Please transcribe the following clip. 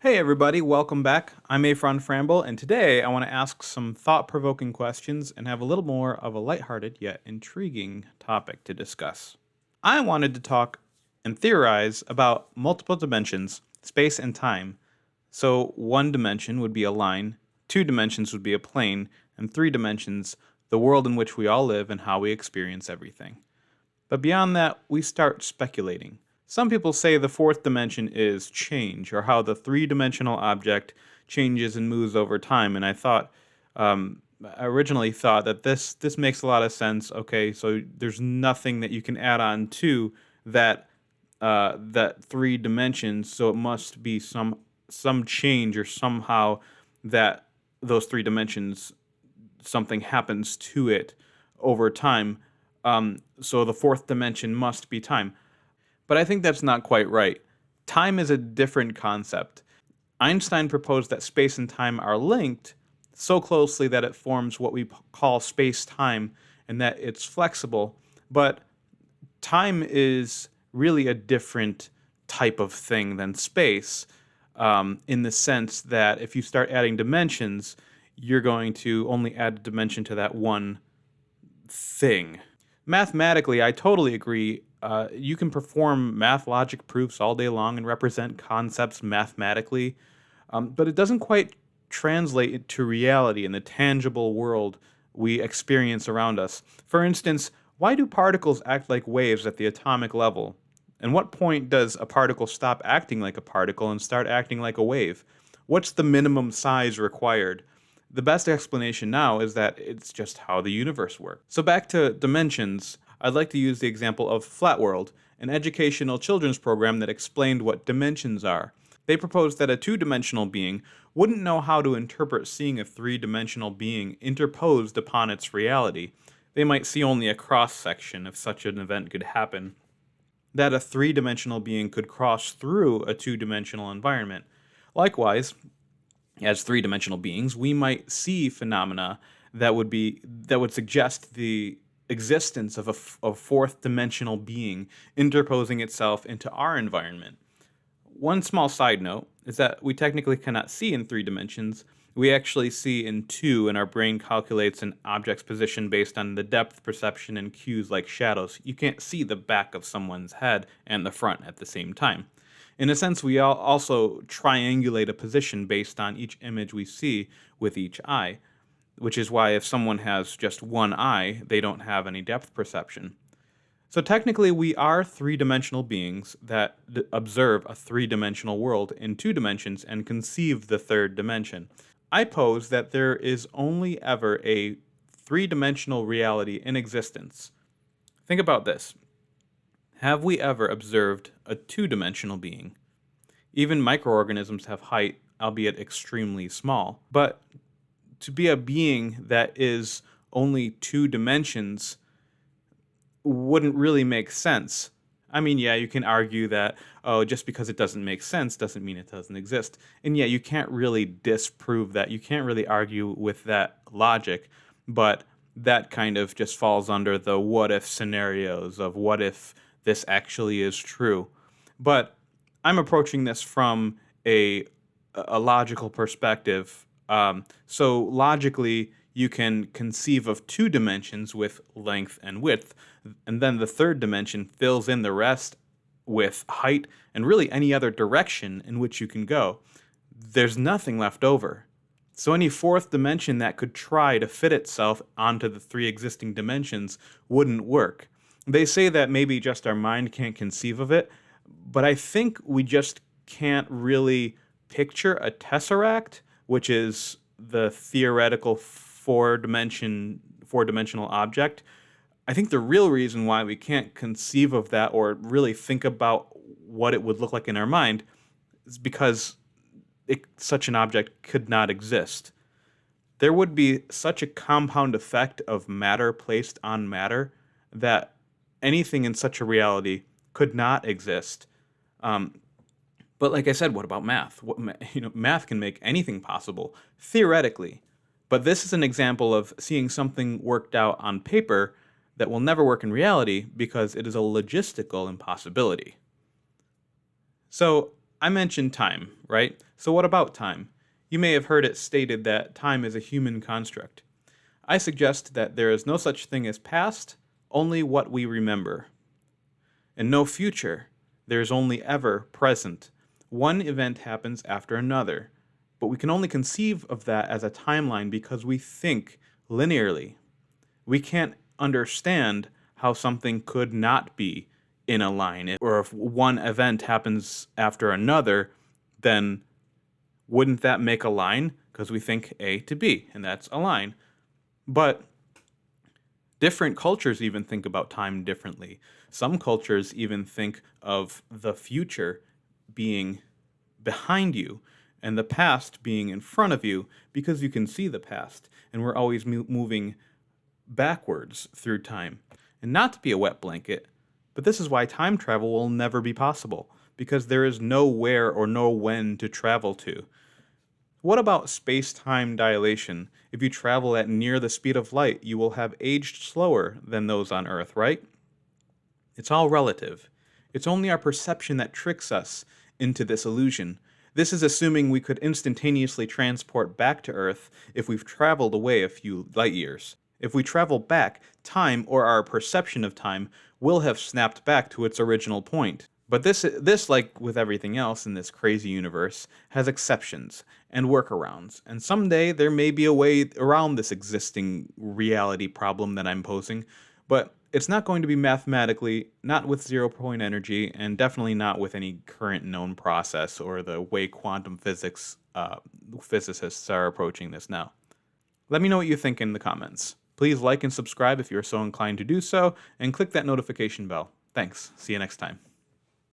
Hey everybody, welcome back. I'm Afron Framble, and today I want to ask some thought-provoking questions and have a little more of a lighthearted yet intriguing topic to discuss. I wanted to talk and theorize about multiple dimensions, space and time. So one dimension would be a line, two dimensions would be a plane, and three dimensions, the world in which we all live and how we experience everything. But beyond that, we start speculating. Some people say the fourth dimension is change, or how the three-dimensional object changes and moves over time. And I originally thought that this makes a lot of sense. Okay, so there's nothing that you can add on to that that three dimensions, so it must be some change or somehow that those three dimensions something happens to it over time. So the fourth dimension must be time. But I think that's not quite right. Time is a different concept. Einstein proposed that space and time are linked so closely that it forms what we call space time and that it's flexible. But time is really a different type of thing than space, in the sense that if you start adding dimensions, you're going to only add a dimension to that one thing. Mathematically, I totally agree. You can perform math logic proofs all day long and represent concepts mathematically, but it doesn't quite translate to reality in the tangible world we experience around us. For instance, why do particles act like waves at the atomic level? And what point does a particle stop acting like a particle and start acting like a wave? What's the minimum size required? The best explanation now is that it's just how the universe works. So back to dimensions, I'd like to use the example of Flat World, an educational children's program that explained what dimensions are. They proposed that a two-dimensional being wouldn't know how to interpret seeing a three-dimensional being interposed upon its reality. They might see only a cross-section if such an event could happen. That a three-dimensional being could cross through a two-dimensional environment. Likewise, as three-dimensional beings, we might see phenomena that would suggest the existence of a fourth dimensional being interposing itself into our environment. One small side note is that we technically cannot see in three dimensions. We actually see in two, and our brain calculates an object's position based on the depth perception and cues like shadows. You can't see the back of someone's head and the front at the same time. In a sense, we also triangulate a position based on each image we see with each eye, which is why if someone has just one eye, they don't have any depth perception. So technically, we are three-dimensional beings that observe a three-dimensional world in two dimensions and conceive the third dimension. I pose that there is only ever a three-dimensional reality in existence. Think about this. Have we ever observed a two-dimensional being? Even microorganisms have height, albeit extremely small. But to be a being that is only two dimensions wouldn't really make sense. I mean, yeah, you can argue that, oh, just because it doesn't make sense doesn't mean it doesn't exist. And yeah, you can't really disprove that. You can't really argue with that logic, but that kind of just falls under the what if scenarios of what if this actually is true. But I'm approaching this from a, a logical perspective. So logically, you can conceive of two dimensions with length and width, and then the third dimension fills in the rest with height and really any other direction in which you can go. There's nothing left over. So any fourth dimension that could try to fit itself onto the three existing dimensions wouldn't work. They say that maybe just our mind can't conceive of it, but I think we just can't really picture a tesseract, which is the theoretical four-dimensional object. I think the real reason why we can't conceive of that or really think about what it would look like in our mind is because such an object could not exist. There would be such a compound effect of matter placed on matter that anything in such a reality could not exist. But like I said, what about math? Math can make anything possible, theoretically. But this is an example of seeing something worked out on paper that will never work in reality because it is a logistical impossibility. So I mentioned time, right? So what about time? You may have heard it stated that time is a human construct. I suggest that there is no such thing as past, only what we remember. And no future. There is only ever present. One event happens after another. But we can only conceive of that as a timeline because we think linearly. We can't understand how something could not be in a line. Or if one event happens after another, then wouldn't that make a line? Because we think A to B, and that's a line. But different cultures even think about time differently. Some cultures even think of the future being behind you and the past being in front of you because you can see the past, and we're always moving backwards through time. And not to be a wet blanket, but this is why time travel will never be possible, because there is no where or no when to travel to. What about space-time dilation? If you travel at near the speed of light, you will have aged slower than those on Earth, right? It's all relative. It's only our perception that tricks us into this illusion. This is assuming we could instantaneously transport back to Earth if we've traveled away a few light years. If we travel back, time, or our perception of time, will have snapped back to its original point. But this, like with everything else in this crazy universe, has exceptions and workarounds, and someday there may be a way around this existing reality problem that I'm posing, but it's not going to be mathematically, not with zero-point energy, and definitely not with any current known process or the way quantum physics physicists are approaching this now. Let me know what you think in the comments. Please like and subscribe if you're so inclined to do so, and click that notification bell. Thanks. See you next time.